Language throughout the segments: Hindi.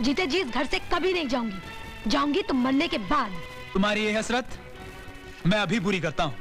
जीते जी इस घर से कभी नहीं जाऊंगी। जाऊंगी तो मरने के बाद। तुम्हारी ये हसरत मैं अभी पूरी करता हूँ।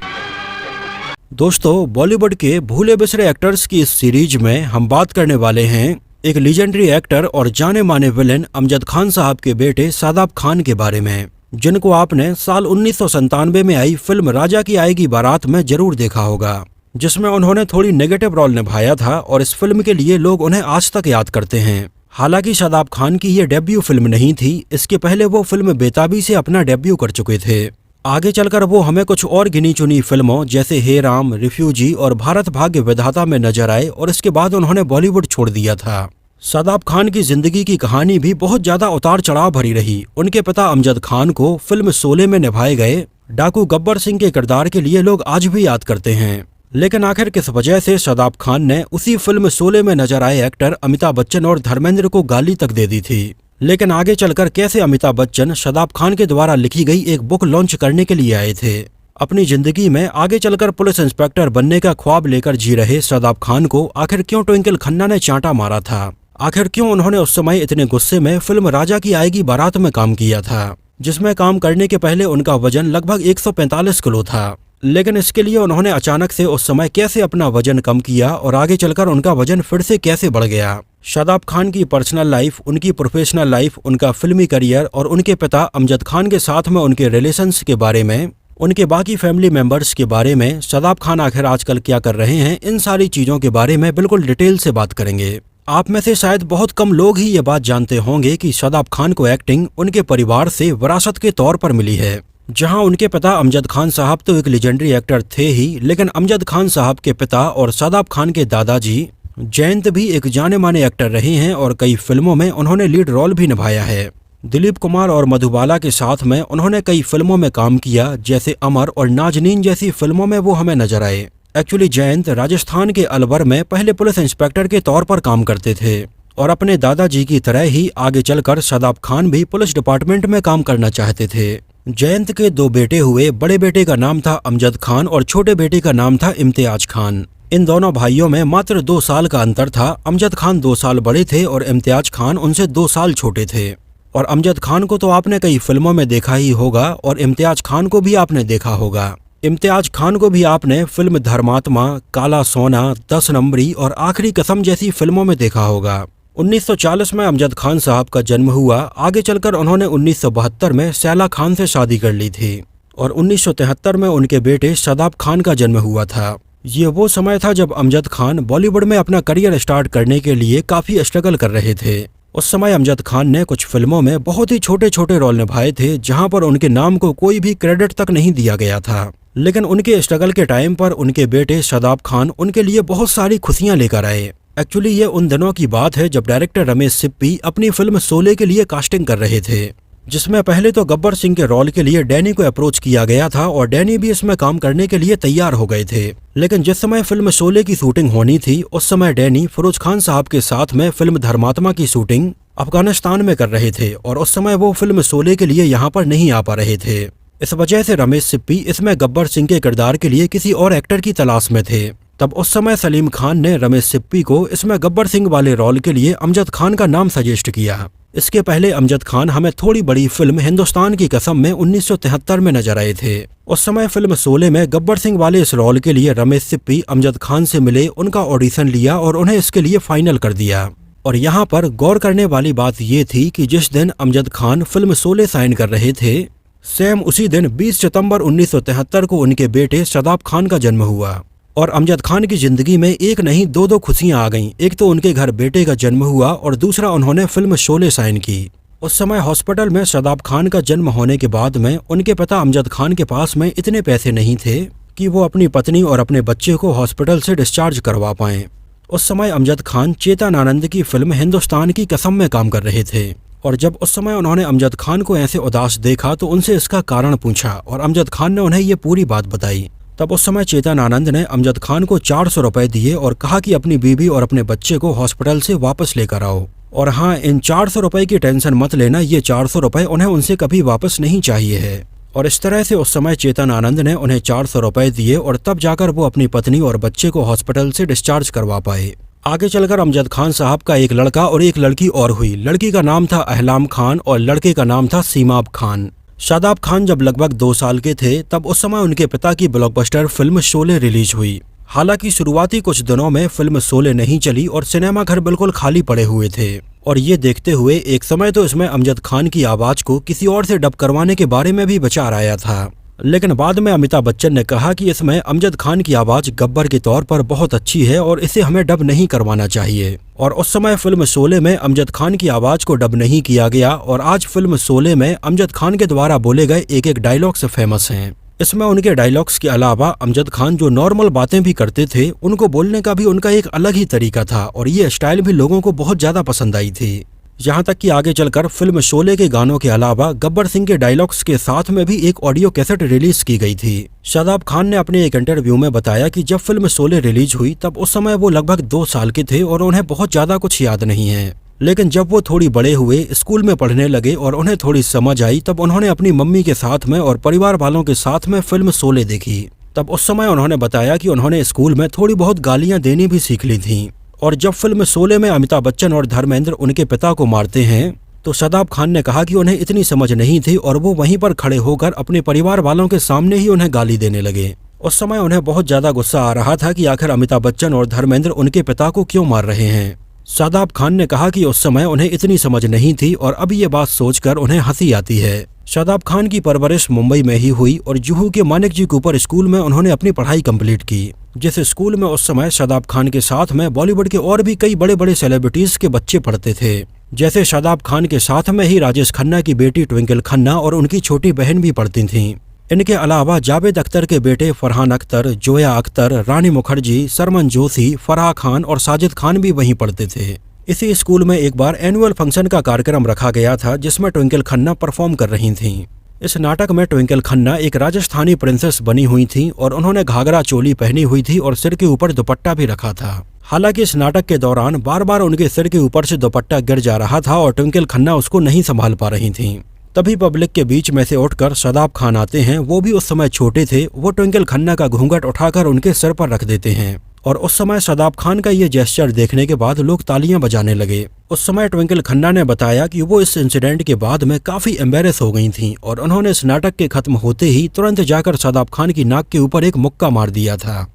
दोस्तों, बॉलीवुड के भूले बिसरे एक्टर्स की इस सीरीज में हम बात करने वाले हैं एक लीजेंडरी एक्टर और जाने माने विलेन अमजद खान साहब के बेटे शादाब खान के बारे में, जिनको आपने साल 1997 में आई फिल्म राजा की आएगी बारात में जरूर देखा होगा, जिसमें उन्होंने थोड़ी नेगेटिव रोल निभाया था और इस फिल्म के लिए लोग उन्हें आज तक याद करते हैं। हालांकि शादाब खान की ये डेब्यू फिल्म नहीं थी, इसके पहले वो फिल्म बेताबी से अपना डेब्यू कर चुके थे। आगे चलकर वो हमें कुछ और गिनी चुनी फिल्मों जैसे हे राम, रिफ्यूजी और भारत भाग्य विधाता में नजर आए और इसके बाद उन्होंने बॉलीवुड छोड़ दिया था। शादाब खान की जिंदगी की कहानी भी बहुत ज्यादा उतार चढ़ाव भरी रही। उनके पिता अमजद खान को फिल्म शोले में निभाए गए डाकू गब्बर सिंह के किरदार के लिए लोग आज भी याद करते हैं। लेकिन आखिर किस वजह से शादाब खान ने उसी फिल्म शोले में नजर आए एक्टर अमिताभ बच्चन और धर्मेंद्र को गाली तक दे दी थी। लेकिन आगे चलकर कैसे अमिताभ बच्चन शादाब खान के द्वारा लिखी गई एक बुक लॉन्च करने के लिए आए थे। अपनी जिंदगी में आगे चलकर पुलिस इंस्पेक्टर बनने का ख्वाब लेकर जी रहे शादाब खान को आखिर क्यों ट्विंकल खन्ना ने चांटा मारा था? आखिर क्यों उन्होंने उस समय इतने गुस्से में फिल्म राजा की आएगी बारात में काम किया था, जिसमें काम करने के पहले उनका वजन लगभग 145 किलो था। लेकिन इसके लिए उन्होंने अचानक से उस समय कैसे अपना वजन कम किया और आगे चलकर उनका वजन फिर से कैसे बढ़ गया? शादाब खान की पर्सनल लाइफ, उनकी प्रोफेशनल लाइफ, उनका फिल्मी करियर और उनके पिता अमजद खान के साथ में उनके रिलेशंस के बारे में, उनके बाकी फैमिली मेंबर्स के बारे में, शादाब खान आखिर आजकल क्या कर रहे हैं, इन सारी चीजों के बारे में बिल्कुल डिटेल से बात करेंगे। आप में से शायद बहुत कम लोग ही ये बात जानते होंगे कि शादाब खान को एक्टिंग उनके परिवार से विरासत के तौर पर मिली है। जहां उनके पिता अमजद खान साहब तो एक लेजेंडरी एक्टर थे ही, लेकिन अमजद खान साहब के पिता और शादाब खान के दादाजी जयंत भी एक जाने माने एक्टर रहे हैं और कई फिल्मों में उन्होंने लीड रोल भी निभाया है। दिलीप कुमार और मधुबाला के साथ में उन्होंने कई फिल्मों में काम किया, जैसे अमर और नाजनीन जैसी फिल्मों में वो हमें नजर आए। एक्चुअली जयंत राजस्थान के अलवर में पहले पुलिस इंस्पेक्टर के तौर पर काम करते थे और अपने दादाजी की तरह ही आगे चलकर शादाब खान भी पुलिस डिपार्टमेंट में काम करना चाहते थे। जयंत के दो बेटे हुए, बड़े बेटे का नाम था अमजद खान और छोटे बेटे का नाम था इम्तियाज खान। इन दोनों भाइयों में मात्र 2 साल का अंतर था। अमजद खान 2 साल बड़े थे और इम्तियाज खान उनसे 2 साल छोटे थे। और अमजद खान को तो आपने कई फिल्मों में देखा ही होगा और इम्तियाज खान को भी आपने देखा होगा। इम्तियाज खान को भी आपने फिल्म धर्मात्मा, काला सोना, 10 नंबरी और आखिरी कसम जैसी फिल्मों में देखा होगा। 1940 में अमजद खान साहब का जन्म हुआ। आगे चलकर उन्होंने 1972 में सैला खान से शादी कर ली थी और 1973 में उनके बेटे शादाब खान का जन्म हुआ था। ये वो समय था जब अमजद खान बॉलीवुड में अपना करियर स्टार्ट करने के लिए काफी स्ट्रगल कर रहे थे। उस समय अमजद खान ने कुछ फिल्मों में बहुत ही छोटे छोटे रोल निभाए थे, जहां पर उनके नाम को कोई भी क्रेडिट तक नहीं दिया गया था। लेकिन उनके स्ट्रगल के टाइम पर उनके बेटे शादाब खान उनके लिए बहुत सारी खुशियां लेकर आए। एक्चुअली ये उन दिनों की बात है जब डायरेक्टर रमेश सिप्पी अपनी फिल्म शोले के लिए कास्टिंग कर रहे थे, जिसमें पहले तो गब्बर सिंह के रोल के लिए डैनी को अप्रोच किया गया था और डैनी भी इसमें काम करने के लिए तैयार हो गए थे। लेकिन जिस समय फिल्म शोले की शूटिंग होनी थी, उस समय डैनी फिरोज खान साहब के साथ में फिल्म धर्मात्मा की शूटिंग अफगानिस्तान में कर रहे थे और उस समय वो फिल्म शोले के लिए यहाँ पर नहीं आ पा रहे थे। इस वजह से रमेश सिप्पी इसमें गब्बर सिंह के किरदार के लिए किसी और एक्टर की तलाश में थे। तब उस समय सलीम खान ने रमेश सिप्पी को इसमें गब्बर सिंह वाले रोल के लिए अमजद खान का नाम सजेस्ट किया। इसके पहले अमजद खान हमें थोड़ी बड़ी फिल्म हिंदुस्तान की कसम में 1973 में नजर आए थे। उस समय फिल्म शोले में गब्बर सिंह वाले इस रोल के लिए रमेश सिप्पी अमजद खान से मिले, उनका ऑडिशन लिया और उन्हें इसके लिए फाइनल कर दिया। और यहाँ पर गौर करने वाली बात ये थी कि जिस दिन अमजद खान फिल्म शोले साइन कर रहे थे, सेम उसी दिन 20 सितंबर 1973 को उनके बेटे शादाब खान का जन्म हुआ। और अमजद खान की जिंदगी में एक नहीं 2 खुशियां आ गईं। एक तो उनके घर बेटे का जन्म हुआ और दूसरा उन्होंने फिल्म शोले साइन की। उस समय हॉस्पिटल में शादाब खान का जन्म होने के बाद में उनके पिता अमजद खान के पास में इतने पैसे नहीं थे कि वो अपनी पत्नी और अपने बच्चे को हॉस्पिटल से डिस्चार्ज करवा पाएं। उस समय अमजद खान चेतन आनंद की फिल्म हिंदुस्तान की कसम में काम कर रहे थे और जब उस समय उन्होंने अमजद खान को ऐसे उदास देखा तो उनसे इसका कारण पूछा और अमजद खान ने उन्हें ये पूरी बात बताई। तब उस समय चेतन आनंद ने अमजद खान को 400 रुपए दिए और कहा कि अपनी बीवी और अपने बच्चे को हॉस्पिटल से वापस लेकर आओ। और हाँ, इन 400 रुपए की टेंशन मत लेना, ये 400 रुपए उन्हें उनसे कभी वापस नहीं चाहिए है। और इस तरह से उस समय चेतन आनंद ने उन्हें 400 रुपए दिए और तब जाकर वो अपनी पत्नी और बच्चे को हॉस्पिटल से डिस्चार्ज करवा पाए। आगे चलकर अमजद खान साहब का एक लड़का और एक लड़की और हुई। लड़की का नाम था अहलाम खान और लड़के का नाम था सीमाब खान। शादाब खान जब लगभग 2 साल के थे तब उस समय उनके पिता की ब्लॉकबस्टर फिल्म शोले रिलीज हुई। हालांकि शुरुआती कुछ दिनों में फिल्म शोले नहीं चली और सिनेमा घर बिल्कुल खाली पड़े हुए थे। और ये देखते हुए एक समय तो इसमें अमजद खान की आवाज को किसी और से डब करवाने के बारे में भी विचार आया था, लेकिन बाद में अमिताभ बच्चन ने कहा कि इसमें अमजद खान की आवाज गब्बर के तौर पर बहुत अच्छी है और इसे हमें डब नहीं करवाना चाहिए। और उस समय फिल्म शोले में अमजद खान की आवाज को डब नहीं किया गया और आज फिल्म शोले में अमजद खान के द्वारा बोले गए एक एक डायलॉग से फेमस हैं। इसमें उनके डायलॉग्स के अलावा अमजद खान जो नॉर्मल बातें भी करते थे उनको बोलने का भी उनका एक अलग ही तरीका था और ये स्टाइल भी लोगों को बहुत ज्यादा पसंद आई थी। यहाँ तक कि आगे चलकर फिल्म शोले के गानों के अलावा गब्बर सिंह के डायलॉग्स के साथ में भी एक ऑडियो कैसेट रिलीज की गई थी। शादाब खान ने अपने एक इंटरव्यू में बताया कि जब फिल्म शोले रिलीज हुई तब उस समय वो लगभग 2 साल के थे और उन्हें बहुत ज्यादा कुछ याद नहीं है, लेकिन जब वो थोड़ी बड़े हुए, स्कूल में पढ़ने लगे और उन्हें थोड़ी समझ आई तब उन्होंने अपनी मम्मी के साथ में और परिवार वालों के साथ में फिल्म शोले देखी। तब उस समय उन्होंने बताया कि उन्होंने स्कूल में थोड़ी बहुत गालियां देनी भी सीख ली थी। और जब फिल्म शोले में अमिताभ बच्चन और धर्मेंद्र उनके पिता को मारते हैं तो शादाब खान ने कहा कि उन्हें इतनी समझ नहीं थी और वो वहीं पर खड़े होकर अपने परिवार वालों के सामने ही उन्हें गाली देने लगे। उस समय उन्हें बहुत ज्यादा गुस्सा आ रहा था कि आखिर अमिताभ बच्चन और धर्मेंद्र उनके पिता को क्यों मार रहे हैं। शादाब खान ने कहा कि उस समय उन्हें इतनी समझ नहीं थी और अब ये बात सोचकर उन्हें हंसी आती है। शादाब खान की परवरिश मुंबई में ही हुई और जुहू के मानिक जी कूपर स्कूल में उन्होंने अपनी पढ़ाई कंप्लीट की, जिस स्कूल में उस समय शादाब खान के साथ में बॉलीवुड के और भी कई बड़े बड़े सेलिब्रिटीज के बच्चे पढ़ते थे। जैसे शादाब खान के साथ में ही राजेश खन्ना की बेटी ट्विंकल खन्ना और उनकी छोटी बहन भी पढ़ती थीं। इनके अलावा जावेद अख्तर के बेटे फरहान अख्तर, जोया अख्तर, रानी मुखर्जी, सरमन जोशी, फराह खान और साजिद खान भी वहीं पढ़ते थे। इसी स्कूल में एक बार एनुअल फंक्शन का कार्यक्रम रखा गया था जिसमें ट्विंकल खन्ना परफॉर्म कर रही थीं। इस नाटक में ट्विंकल खन्ना एक राजस्थानी प्रिंसेस बनी हुई थी और उन्होंने घाघरा चोली पहनी हुई थी और सिर के ऊपर दुपट्टा भी रखा था। हालांकि इस नाटक के दौरान बार बार उनके सिर के ऊपर से दुपट्टा गिर जा रहा था और ट्विंकल खन्ना उसको नहीं संभाल पा रही थीं। तभी पब्लिक के बीच में से उठकर शादाब खान आते हैं। वो भी उस समय छोटे थे। वो ट्विंकल खन्ना का घूंघट उठाकर उनके सिर पर रख देते हैं और उस समय शादाब खान का ये जेस्चर देखने के बाद लोग तालियां बजाने लगे। उस समय ट्विंकल खन्ना ने बताया कि वो इस इंसिडेंट के बाद में काफी एम्बेरस हो गई थीं और उन्होंने इस नाटक के खत्म होते ही तुरंत जाकर शादाब खान की नाक के ऊपर एक मुक्का मार दिया था।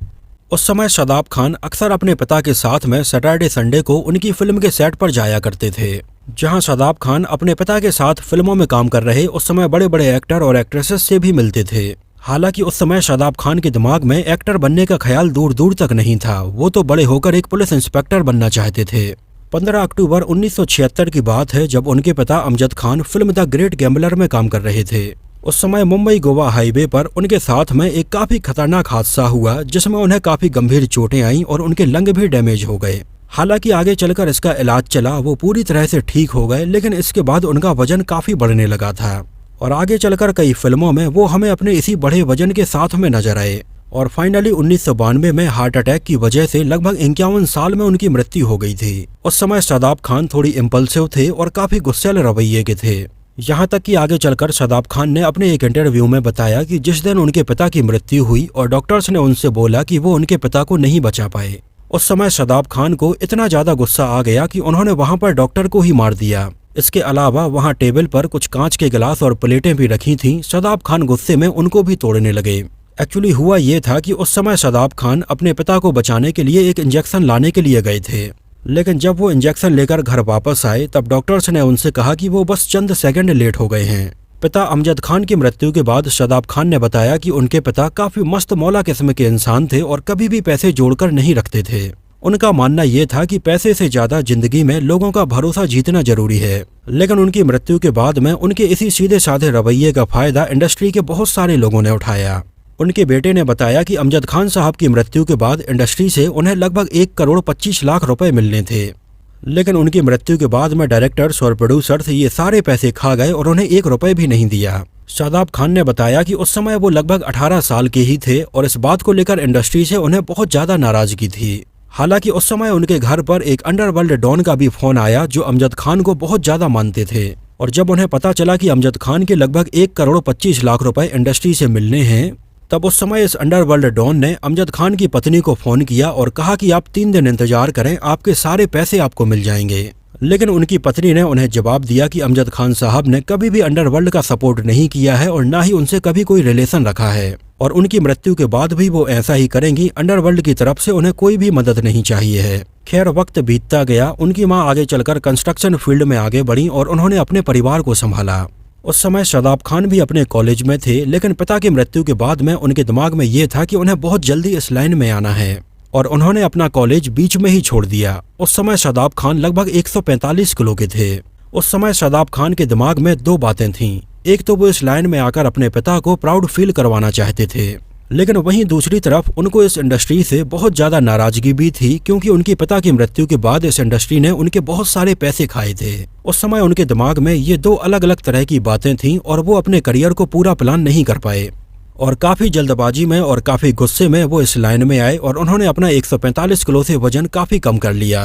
उस समय शादाब खान अक्सर अपने पिता के साथ में सैटरडे संडे को उनकी फिल्म के सेट पर जाया करते थे। जहां शादाब खान अपने पिता के साथ फिल्मों में काम कर रहे उस समय बड़े बड़े एक्टर और एक्ट्रेसेस से भी मिलते थे। हालांकि उस समय शादाब खान के दिमाग में एक्टर बनने का ख्याल दूर दूर तक नहीं था। वो तो बड़े होकर एक पुलिस इंस्पेक्टर बनना चाहते थे। 15 अक्टूबर 1976 की बात है जब उनके पिता Amjad Khan film the great gambler में काम कर रहे थे। उस समय मुंबई गोवा हाईवे पर उनके साथ में एक काफी खतरनाक हादसा हुआ जिसमें उन्हें काफी गंभीर चोटें आईं और उनके लंग भी डैमेज हो गए। हालांकि आगे चलकर इसका इलाज चला, वो पूरी तरह से ठीक हो गए, लेकिन इसके बाद उनका वजन काफी बढ़ने लगा था और आगे चलकर कई फिल्मों में वो हमें अपने इसी बढ़े वजन के साथ में नजर आए और फाइनली 1992 में हार्ट अटैक की वजह से लगभग 51 साल में उनकी मृत्यु हो गई थी। उस समय शादाब खान थोड़ी इम्पल्सिव थे और काफी गुस्सैल रवैये के थे। यहाँ तक कि आगे चलकर शादाब खान ने अपने एक इंटरव्यू में बताया कि जिस दिन उनके पिता की मृत्यु हुई और डॉक्टर्स ने उनसे बोला कि वो उनके पिता को नहीं बचा पाए, उस समय शादाब खान को इतना ज्यादा गुस्सा आ गया कि उन्होंने वहां पर डॉक्टर को ही मार दिया। इसके अलावा वहां टेबल पर कुछ कांच के गिलास और प्लेटें भी रखी थीं। शादाब खान गुस्से में उनको भी तोड़ने लगे। एक्चुअली हुआ ये था कि उस समय शादाब खान अपने पिता को बचाने के लिए एक इंजेक्शन लाने के लिए गए थे, लेकिन जब वो इंजेक्शन लेकर घर वापस आए तब डॉक्टर्स ने उनसे कहा कि वो बस चंद सेकंड लेट हो गए हैं। पिता अमजद खान की मृत्यु के बाद शादाब खान ने बताया कि उनके पिता काफी मस्त मौला किस्म के इंसान थे और कभी भी पैसे जोड़कर नहीं रखते थे। उनका मानना ये था कि पैसे से ज्यादा जिंदगी में लोगों का भरोसा जीतना जरूरी है। लेकिन उनकी मृत्यु के बाद में उनके इसी सीधे साधे रवैये का फायदा इंडस्ट्री के बहुत सारे लोगों ने उठाया। उनके बेटे ने बताया कि अमजद खान साहब की मृत्यु के बाद इंडस्ट्री से उन्हें लगभग 1,25,00,000 रुपए मिलने थे, लेकिन उनकी मृत्यु के बाद में डायरेक्टर्स और प्रोड्यूसर्स ये सारे पैसे खा गए और उन्हें 1 रुपए भी नहीं दिया। शादाब खान ने बताया कि उस समय वो लगभग 18 साल के ही थे और इस बात को लेकर इंडस्ट्री से उन्हें बहुत ज्यादा नाराजगी थी। हालांकि उस समय उनके घर पर एक अंडरवर्ल्ड डॉन का भी फोन आया जो अमजद खान को बहुत ज्यादा मानते थे और जब उन्हें पता चला कि अमजद खान के लगभग 1,25,00,000 रुपए इंडस्ट्री से मिलने हैं तब उस समय इस अंडरवर्ल्ड डॉन ने अमजद खान की पत्नी को फोन किया और कहा कि आप 3 दिन इंतजार करें, आपके सारे पैसे आपको मिल जाएंगे। लेकिन उनकी पत्नी ने उन्हें जवाब दिया कि अमजद खान साहब ने कभी भी अंडरवर्ल्ड का सपोर्ट नहीं किया है और ना ही उनसे कभी कोई रिलेशन रखा है, और उनकी मृत्यु के बाद भी वो ऐसा ही करेंगी। अंडरवर्ल्ड की तरफ से उन्हें कोई भी मदद नहीं चाहिए है। खैर, वक्त बीतता गया। उनकी मां आगे चलकर कंस्ट्रक्शन फील्ड में आगे बढ़ी और उन्होंने अपने परिवार को संभाला। उस समय शादाब खान भी अपने कॉलेज में थे, लेकिन पिता की मृत्यु के बाद में उनके दिमाग में ये था कि उन्हें बहुत जल्दी इस लाइन में आना है, और उन्होंने अपना कॉलेज बीच में ही छोड़ दिया। उस समय शादाब खान लगभग 145 किलो के थे। उस समय शादाब खान के दिमाग में 2 बातें थीं। एक तो वो इस लाइन में आकर अपने पिता को प्राउड फील करवाना चाहते थे, लेकिन वहीं दूसरी तरफ उनको इस इंडस्ट्री से बहुत ज्यादा नाराजगी भी थी, क्योंकि उनके पिता की मृत्यु के बाद इस इंडस्ट्री ने उनके बहुत सारे पैसे खाए थे। उस समय उनके दिमाग में ये 2 अलग अलग तरह की बातें थीं और वो अपने करियर को पूरा प्लान नहीं कर पाए, और काफी जल्दबाजी में और काफी गुस्से में वो इस लाइन में आए और उन्होंने अपना 145 किलो से वजन काफी कम कर लिया।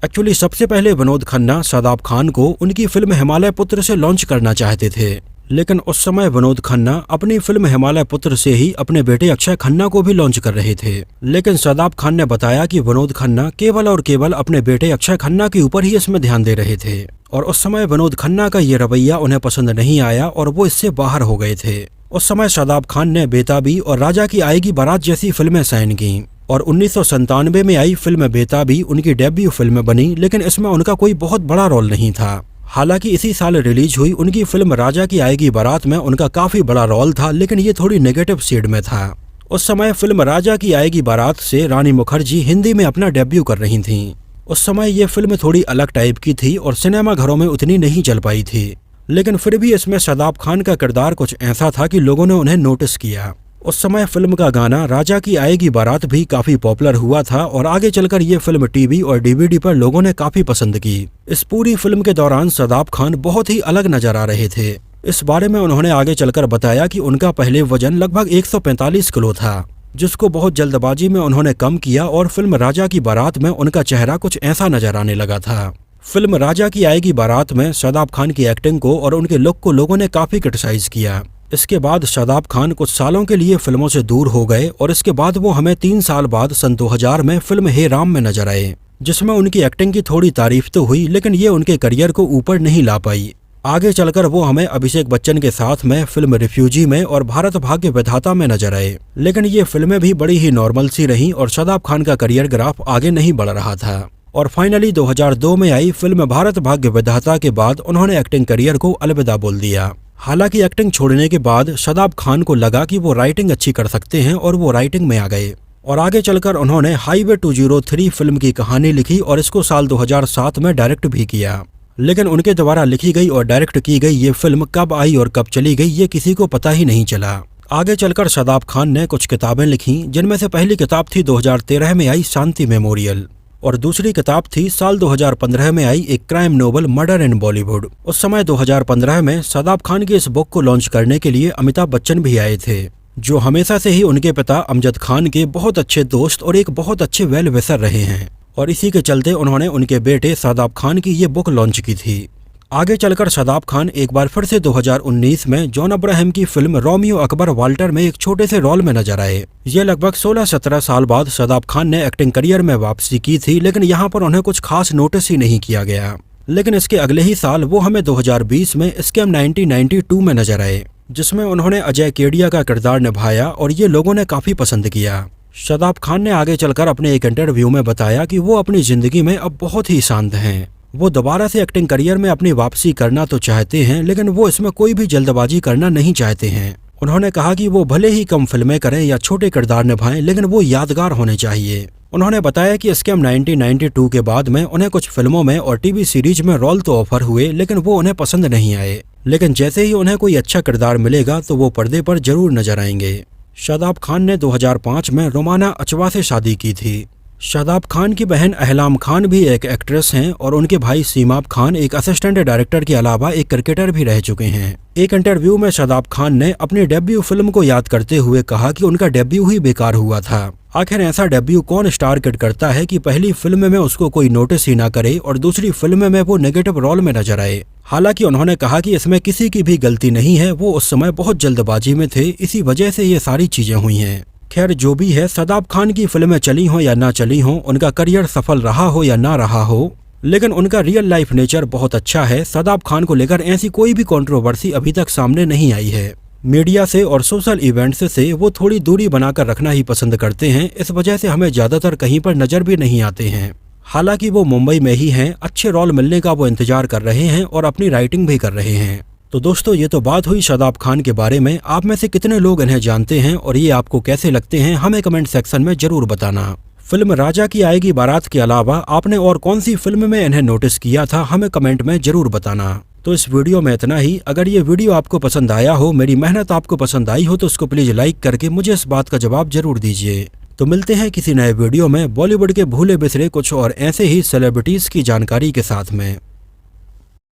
एक्चुअली सबसे पहले विनोद खन्ना शादाब खान को उनकी फिल्म हिमालय पुत्र से लॉन्च करना चाहते थे, लेकिन उस समय विनोद खन्ना अपनी फिल्म हिमालय पुत्र से ही अपने बेटे अक्षय खन्ना को भी लॉन्च कर रहे थे। लेकिन शादाब खान ने बताया कि विनोद खन्ना केवल और केवल अपने बेटे अक्षय खन्ना के ऊपर ही इसमें ध्यान दे रहे थे, और उस समय विनोद खन्ना का ये रवैया उन्हें पसंद नहीं आया और वो इससे बाहर हो गए थे। उस समय शादाब खान ने बेताबी और राजा की आएगी बारात जैसी फिल्में साइन की, और 1997 में आई फिल्म बेताबी उनकी डेब्यू फिल्म बनी, लेकिन इसमें उनका कोई बहुत बड़ा रोल नहीं था। हालांकि इसी साल रिलीज हुई उनकी फिल्म राजा की आएगी बारात में उनका काफी बड़ा रोल था, लेकिन ये थोड़ी नेगेटिव शेड में था। उस समय फिल्म राजा की आएगी बारात से रानी मुखर्जी हिंदी में अपना डेब्यू कर रही थीं। उस समय ये फिल्म थोड़ी अलग टाइप की थी और सिनेमा घरों में उतनी नहीं चल पाई थी, लेकिन फिर भी इसमें शादाब खान का किरदार कुछ ऐसा था कि लोगों ने उन्हें नोटिस किया। उस समय फिल्म का गाना राजा की आएगी बारात भी काफी पॉपुलर हुआ था, और आगे चलकर ये फिल्म टीवी और डीवीडी पर लोगों ने काफी पसंद की। इस पूरी फिल्म के दौरान शादाब खान बहुत ही अलग नजर आ रहे थे। इस बारे में उन्होंने आगे चलकर बताया कि उनका पहले वजन लगभग 145 किलो था, जिसको बहुत जल्दबाजी में उन्होंने कम किया, और फिल्म राजा की बारात में उनका चेहरा कुछ ऐसा नजर आने लगा था। फिल्म राजा की आएगी बारात में शादाब खान की एक्टिंग को और उनके लुक को लोगों ने काफी क्रिटिसाइज किया। इसके बाद शादाब खान कुछ सालों के लिए फिल्मों से दूर हो गए, और इसके बाद वो हमें 3 साल बाद सन 2000 में फिल्म हे राम में नजर आए, जिसमें उनकी एक्टिंग की थोड़ी तारीफ तो हुई, लेकिन ये उनके करियर को ऊपर नहीं ला पाई। आगे चलकर वो हमें अभिषेक बच्चन के साथ में फिल्म रिफ्यूजी में और भारत भाग्य विधाता में नजर आए, लेकिन ये फिल्में भी बड़ी ही नॉर्मल सी रहीं और शादाब खान का करियर ग्राफ आगे नहीं बढ़ रहा था। और फाइनली 2002 में आई फिल्म भारत भाग्य विधाता के बाद उन्होंने एक्टिंग करियर को अलविदा बोल दिया। हालांकि एक्टिंग छोड़ने के बाद शादाब खान को लगा कि वो राइटिंग अच्छी कर सकते हैं, और वो राइटिंग में आ गए, और आगे चलकर उन्होंने हाईवे 203 फिल्म की कहानी लिखी और इसको साल 2007 में डायरेक्ट भी किया। लेकिन उनके द्वारा लिखी गई और डायरेक्ट की गई ये फिल्म कब आई और कब चली गई ये किसी को पता ही नहीं चला। आगे चलकर शादाब खान ने कुछ किताबें लिखी, जिनमें से पहली किताब थी 2013 में आई शांति मेमोरियल, और दूसरी किताब थी साल 2015 में आई एक क्राइम नोवेल मर्डर इन बॉलीवुड। उस समय 2015 में शादाब खान की इस बुक को लॉन्च करने के लिए अमिताभ बच्चन भी आए थे, जो हमेशा से ही उनके पिता अमजद खान के बहुत अच्छे दोस्त और एक बहुत अच्छे वेल विशर रहे हैं, और इसी के चलते उन्होंने उनके बेटे शादाब खान की ये बुक लॉन्च की थी। आगे चलकर शादाब खान एक बार फिर से 2019 में जॉन अब्राहम की फिल्म रोमियो अकबर वाल्टर में एक छोटे से रोल में नजर आए। ये लगभग 16-17 साल बाद शादाब खान ने एक्टिंग करियर में वापसी की थी, लेकिन यहाँ पर उन्हें कुछ खास नोटिस ही नहीं किया गया। लेकिन इसके अगले ही साल वो हमें 2020 में स्कैम 1992 में नजर आए, जिसमें उन्होंने अजय केडिया का किरदार निभाया, और ये लोगों ने काफी पसंद किया। शादाब खान ने आगे चलकर अपने एक इंटरव्यू में बताया कि वो अपनी जिंदगी में अब बहुत ही शांत हैं। वो दोबारा से एक्टिंग करियर में अपनी वापसी करना तो चाहते हैं, लेकिन वो इसमें कोई भी जल्दबाजी करना नहीं चाहते हैं। उन्होंने कहा कि वो भले ही कम फिल्में करें या छोटे किरदार निभाएं, लेकिन वो यादगार होने चाहिए। उन्होंने बताया कि स्कैम 1992 के बाद में उन्हें कुछ फिल्मों में और टीवी सीरीज में रोल तो ऑफर हुए, लेकिन वो उन्हें पसंद नहीं आए। लेकिन जैसे ही उन्हें कोई अच्छा किरदार मिलेगा तो वो पर्दे पर जरूर नजर आएंगे। शादाब खान ने 2005 में रोमाना अचवा से शादी की थी। शादाब खान की बहन अहलाम खान भी एक एक्ट्रेस हैं और उनके भाई सीमाब खान एक असिस्टेंट डायरेक्टर के अलावा एक क्रिकेटर भी रह चुके हैं। एक इंटरव्यू में शादाब खान ने अपनी डेब्यू फिल्म को याद करते हुए कहा कि उनका डेब्यू ही बेकार हुआ था। आखिर ऐसा डेब्यू कौन स्टार किड करता है कि पहली फिल्म में उसको कोई नोटिस ही ना करे और दूसरी फिल्म में वो नेगेटिव रोल में नजर आए। हालांकि उन्होंने कहा कि इसमें किसी की भी गलती नहीं है, वो उस समय बहुत जल्दबाजी में थे, इसी वजह से ये सारी चीजें हुई हैं। खैर जो भी है, शादाब खान की फिल्में चली हो या ना चली हो, उनका करियर सफल रहा हो या ना रहा हो, लेकिन उनका रियल लाइफ नेचर बहुत अच्छा है। शादाब खान को लेकर ऐसी कोई भी कंट्रोवर्सी अभी तक सामने नहीं आई है। मीडिया से और सोशल इवेंट्स से वो थोड़ी दूरी बनाकर रखना ही पसंद करते हैं, इस वजह से हमें ज्यादातर कहीं पर नजर भी नहीं आते हैं। हालांकि वो मुंबई में ही हैं, अच्छे रोल मिलने का वो इंतजार कर रहे हैं और अपनी राइटिंग भी कर रहे हैं। तो दोस्तों ये तो बात हुई शादाब खान के बारे में। आप में से कितने लोग इन्हें जानते हैं और ये आपको कैसे लगते हैं, हमें कमेंट सेक्शन में जरूर बताना। फिल्म राजा की आएगी बारात के अलावा आपने और कौन सी फिल्म में इन्हें नोटिस किया था, हमें कमेंट में जरूर बताना। तो इस वीडियो में इतना ही। अगर ये वीडियो आपको पसंद आया हो, मेरी मेहनत आपको पसंद आई हो, तो उसको प्लीज लाइक करके मुझे इस बात का जवाब जरूर दीजिए। तो मिलते हैं किसी नए वीडियो में बॉलीवुड के भूले बिसरे कुछ और ऐसे ही सेलिब्रिटीज की जानकारी के साथ में।